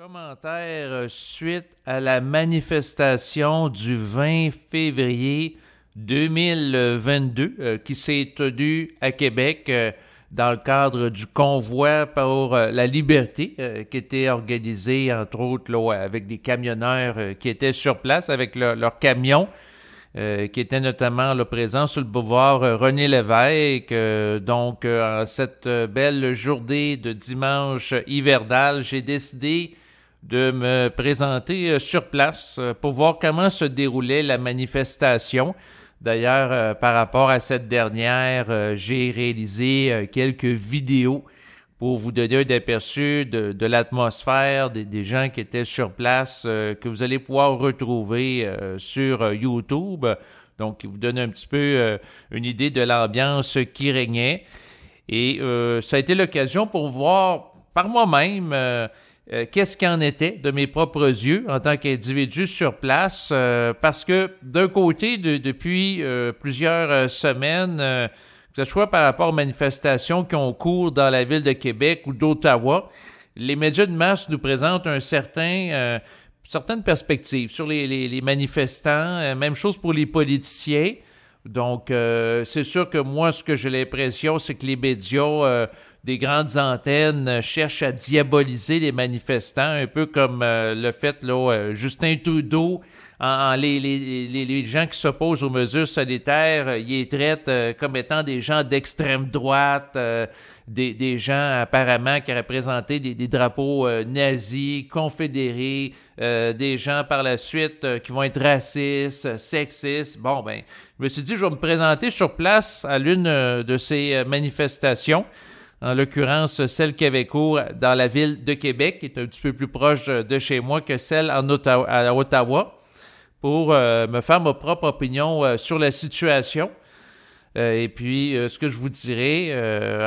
Commentaire suite à la manifestation du 20 février 2022 qui s'est tenue à Québec dans le cadre du convoi pour la liberté qui était organisé entre autres là, avec des camionneurs qui étaient sur place avec leurs camions qui étaient notamment là, présents sur le boulevard René Lévesque. Donc en cette belle journée de dimanche hivernal, j'ai décidé de me présenter sur place pour voir comment se déroulait la manifestation. D'ailleurs, par rapport à cette dernière, j'ai réalisé quelques vidéos pour vous donner un aperçu de l'atmosphère, des gens qui étaient sur place, que vous allez pouvoir retrouver sur YouTube. Donc, vous donne un petit peu une idée de l'ambiance qui régnait. Et ça a été l'occasion pour voir par moi-même qu'est-ce qu'il en était de mes propres yeux en tant qu'individu sur place, parce que d'un côté, depuis plusieurs semaines, que ce soit par rapport aux manifestations qui ont cours dans la ville de Québec ou d'Ottawa, les médias de masse nous présentent certaines perspectives sur les manifestants, même chose pour les politiciens. Donc, c'est sûr que moi, ce que j'ai l'impression, c'est que les médias des grandes antennes cherchent à diaboliser les manifestants, un peu comme le fait là, Justin Trudeau, les gens qui s'opposent aux mesures sanitaires, il les traite comme étant des gens d'extrême droite, des gens apparemment qui représentaient des drapeaux nazis, confédérés, des gens par la suite qui vont être racistes, sexistes. Bon, ben, je me suis dit, je vais me présenter sur place à l'une de ces manifestations, en l'occurrence celle qui avait cours dans la ville de Québec, qui est un petit peu plus proche de chez moi que celle à Ottawa, pour me faire ma propre opinion sur la situation. Et puis, ce que je vous dirais,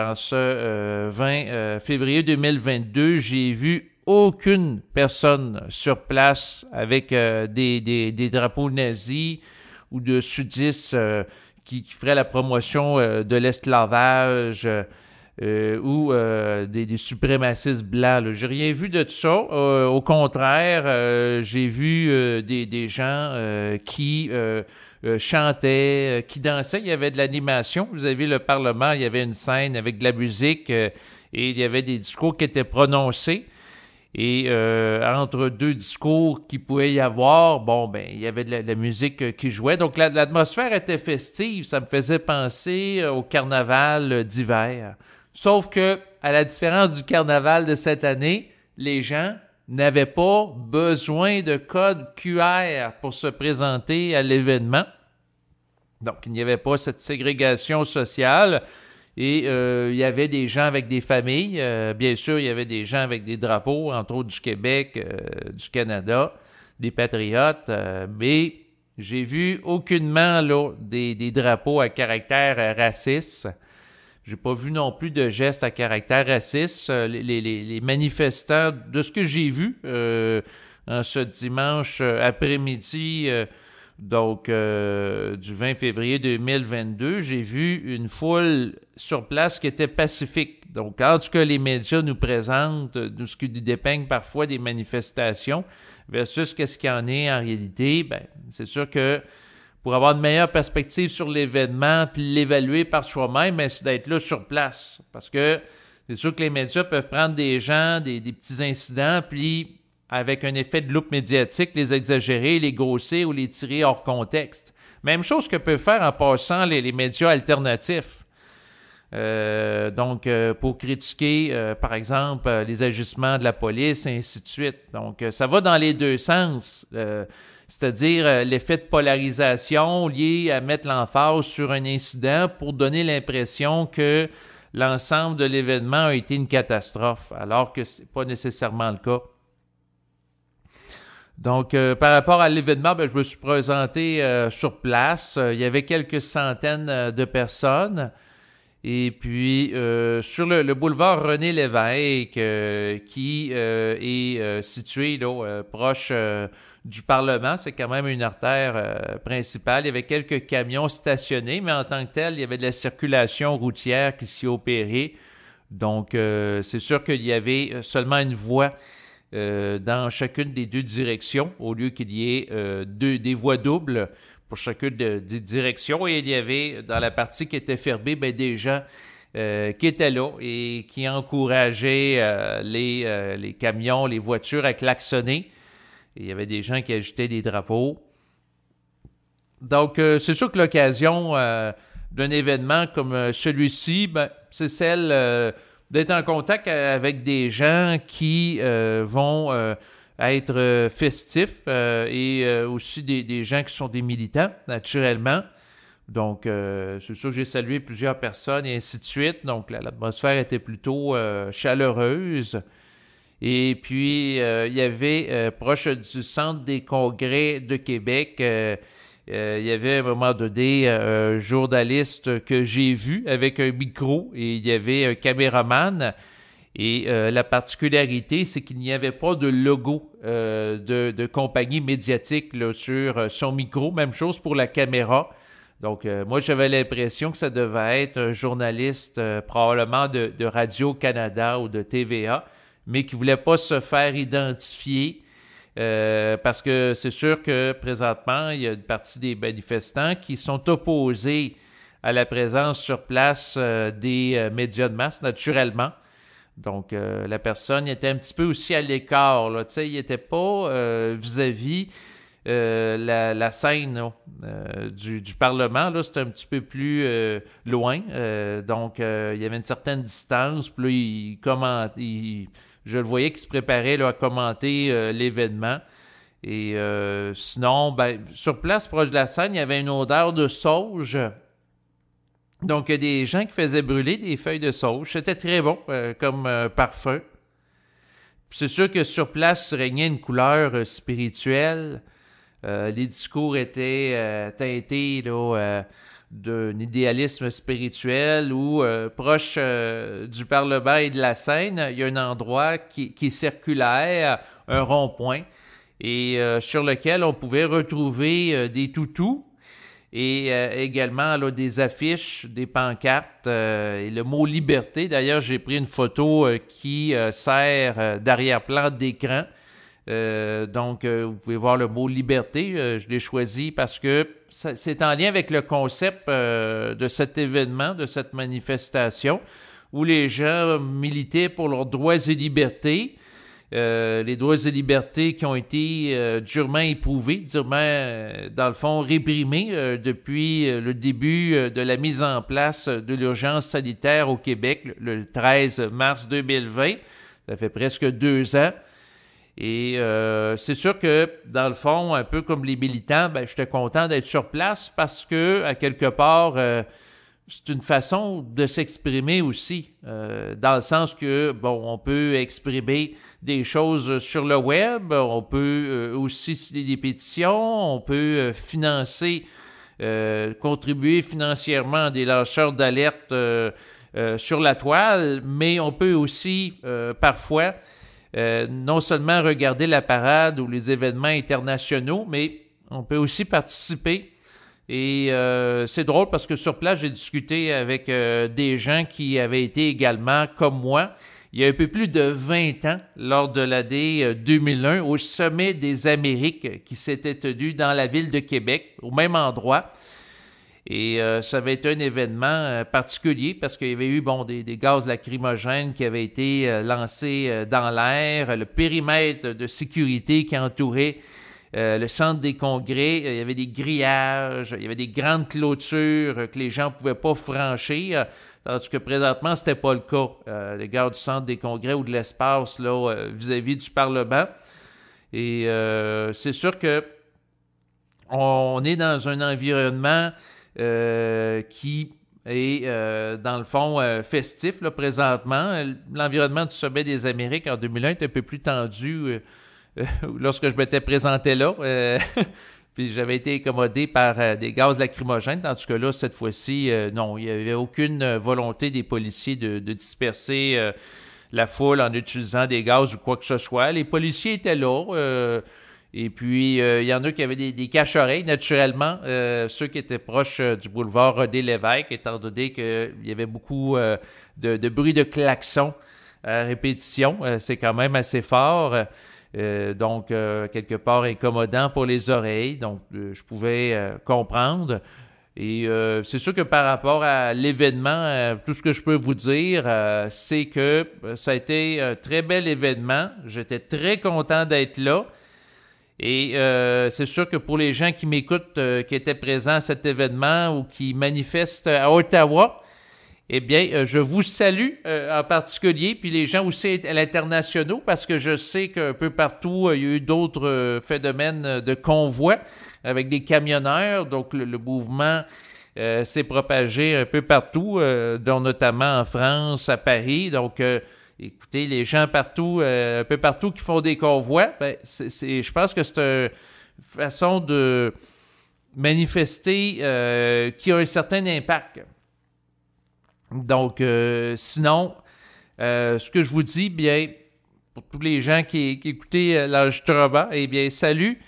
en ce 20 février 2022, j'ai vu aucune personne sur place avec des drapeaux nazis ou de sudistes qui feraient la promotion de l'esclavage ou des suprémacistes blancs. Là. J'ai rien vu de tout ça. Au contraire, j'ai vu des gens qui chantaient, qui dansaient. Il y avait de l'animation. Vous avez le Parlement, il y avait une scène avec de la musique et il y avait des discours qui étaient prononcés. Et entre deux discours qu'il pouvait y avoir, bon, ben, il y avait de la musique qui jouait. Donc, l'atmosphère était festive. Ça me faisait penser au carnaval d'hiver. Sauf que, à la différence du carnaval de cette année, les gens n'avaient pas besoin de code QR pour se présenter à l'événement. Donc, il n'y avait pas cette ségrégation sociale. Et il y avait des gens avec des familles. Bien sûr, il y avait des gens avec des drapeaux, entre autres du Québec, du Canada, des patriotes. Mais j'ai vu aucunement là, des drapeaux à caractère raciste. J'ai pas vu non plus de gestes à caractère raciste. Les manifestants, de ce que j'ai vu en ce dimanche après-midi, du 20 février 2022, j'ai vu une foule sur place qui était pacifique. Donc, en tout cas, les médias nous présentent ce qui dépeignent parfois des manifestations versus qu'est-ce qu'il y en est en réalité, ben, c'est sûr que pour avoir une meilleure perspective sur l'événement puis l'évaluer par soi-même, c'est d'être là sur place. Parce que c'est sûr que les médias peuvent prendre des gens, des petits incidents, puis avec un effet de loupe médiatique, les exagérer, les grossir ou les tirer hors contexte. Même chose que peuvent faire en passant les médias alternatifs. Pour critiquer, par exemple, les agissements de la police, et ainsi de suite. Donc, ça va dans les deux sens. C'est-à-dire l'effet de polarisation lié à mettre l'emphase sur un incident pour donner l'impression que l'ensemble de l'événement a été une catastrophe, alors que c'est pas nécessairement le cas. Donc, par rapport à l'événement, ben, je me suis présenté sur place. Il y avait quelques centaines de personnes. Et puis, sur le boulevard René Lévesque, qui est situé là, proche du Parlement, c'est quand même une artère principale. Il y avait quelques camions stationnés, mais en tant que tel, il y avait de la circulation routière qui s'y opérait. Donc, c'est sûr qu'il y avait seulement une voie dans chacune des deux directions, au lieu qu'il y ait des voies doubles pour chacune des directions. Et il y avait, dans la partie qui était fermée, des gens qui étaient là et qui encourageaient les camions, les voitures à klaxonner. Et il y avait des gens qui agitaient des drapeaux. Donc, c'est sûr que l'occasion d'un événement comme celui-ci, c'est celle d'être en contact avec des gens qui vont être festifs et aussi des gens qui sont des militants, naturellement. Donc, c'est sûr que j'ai salué plusieurs personnes et ainsi de suite. Donc, l'atmosphère était plutôt chaleureuse. Et puis, il y avait, proche du Centre des congrès de Québec, il y avait à un moment donné un journaliste que j'ai vu avec un micro et il y avait un caméraman. Et la particularité, c'est qu'il n'y avait pas de logo de compagnie médiatique là, sur son micro. Même chose pour la caméra. Donc, moi, j'avais l'impression que ça devait être un journaliste probablement de Radio-Canada ou de TVA, mais qui ne voulait pas se faire identifier parce que c'est sûr que présentement, il y a une partie des manifestants qui sont opposés à la présence sur place des médias de masse, naturellement. Donc, la personne était un petit peu aussi à l'écart, là. Tu sais, il n'était pas vis-à-vis la scène du Parlement, là, c'était un petit peu plus loin. Donc, il y avait une certaine distance. Puis là, je le voyais qu'il se préparait là, à commenter l'événement. Et sinon, sur place, proche de la scène, il y avait une odeur de sauge. Donc, il y a des gens qui faisaient brûler des feuilles de sauge. C'était très bon comme parfum. Puis c'est sûr que sur place régnait une couleur spirituelle. Les discours étaient teintés là, d'un idéalisme spirituel où, proche du Parlement et de la Seine, il y a un endroit qui est circulaire, un rond-point, et sur lequel on pouvait retrouver des toutous et également là, des affiches, des pancartes et le mot « liberté ». D'ailleurs, j'ai pris une photo qui sert d'arrière-plan d'écran. Donc, vous pouvez voir le mot « liberté ». Je l'ai choisi parce que c'est en lien avec le concept de cet événement, de cette manifestation, où les gens militaient pour leurs droits et libertés. Les droits et libertés qui ont été durement éprouvés, dans le fond, réprimés depuis le début de la mise en place de l'urgence sanitaire au Québec, le 13 mars 2020. Ça fait presque 2 ans. Et c'est sûr que, dans le fond, un peu comme les militants, j'étais content d'être sur place parce que, à quelque part, c'est une façon de s'exprimer aussi, dans le sens que, on peut exprimer des choses sur le web, on peut aussi signer des pétitions, on peut financer, contribuer financièrement à des lanceurs d'alerte sur la toile, mais on peut aussi, parfois, non seulement regarder la parade ou les événements internationaux, mais on peut aussi participer. Et c'est drôle parce que sur place, j'ai discuté avec des gens qui avaient été également, comme moi, il y a un peu plus de 20 ans, lors de l'année 2001, au Sommet des Amériques qui s'était tenu dans la ville de Québec, au même endroit. Et ça avait été un événement particulier parce qu'il y avait eu des gaz lacrymogènes qui avaient été lancés dans l'air, le périmètre de sécurité qui entourait le centre des congrès, il y avait des grillages, il y avait des grandes clôtures que les gens ne pouvaient pas franchir, tandis que présentement, c'était pas le cas. Les gars du centre des congrès ou de l'espace là vis-à-vis du Parlement. Et c'est sûr que on est dans un environnement qui est, dans le fond, festif là, présentement. L'environnement du Sommet des Amériques en 2001 est un peu plus tendu lorsque je m'étais présenté là. Puis j'avais été incommodé par des gaz lacrymogènes, tandis que là, cette fois-ci, non, il n'y avait aucune volonté des policiers de disperser la foule en utilisant des gaz ou quoi que ce soit. Les policiers étaient là. Et puis, il y en a qui avaient des cache-oreilles, naturellement, ceux qui étaient proches du boulevard René-Lévesque, étant donné qu'il y avait beaucoup de bruit de klaxon à répétition. C'est quand même assez fort. Donc, quelque part incommodant pour les oreilles. Donc, je pouvais comprendre. Et c'est sûr que par rapport à l'événement, tout ce que je peux vous dire, c'est que ça a été un très bel événement. J'étais très content d'être là. Et c'est sûr que pour les gens qui m'écoutent, qui étaient présents à cet événement ou qui manifestent à Ottawa, eh bien, je vous salue en particulier, puis les gens aussi à l'international, parce que je sais qu'un peu partout, il y a eu d'autres phénomènes de convoi avec des camionneurs. Donc, le mouvement s'est propagé un peu partout, dont notamment en France, à Paris. Donc, écoutez, les gens partout, un peu partout qui font des convois, ben, je pense que c'est une façon de manifester qui a un certain impact. Donc, sinon, ce que je vous dis, bien, pour tous les gens qui écoutaient l'enregistrement, eh bien, salut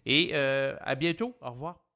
et à bientôt. Au revoir.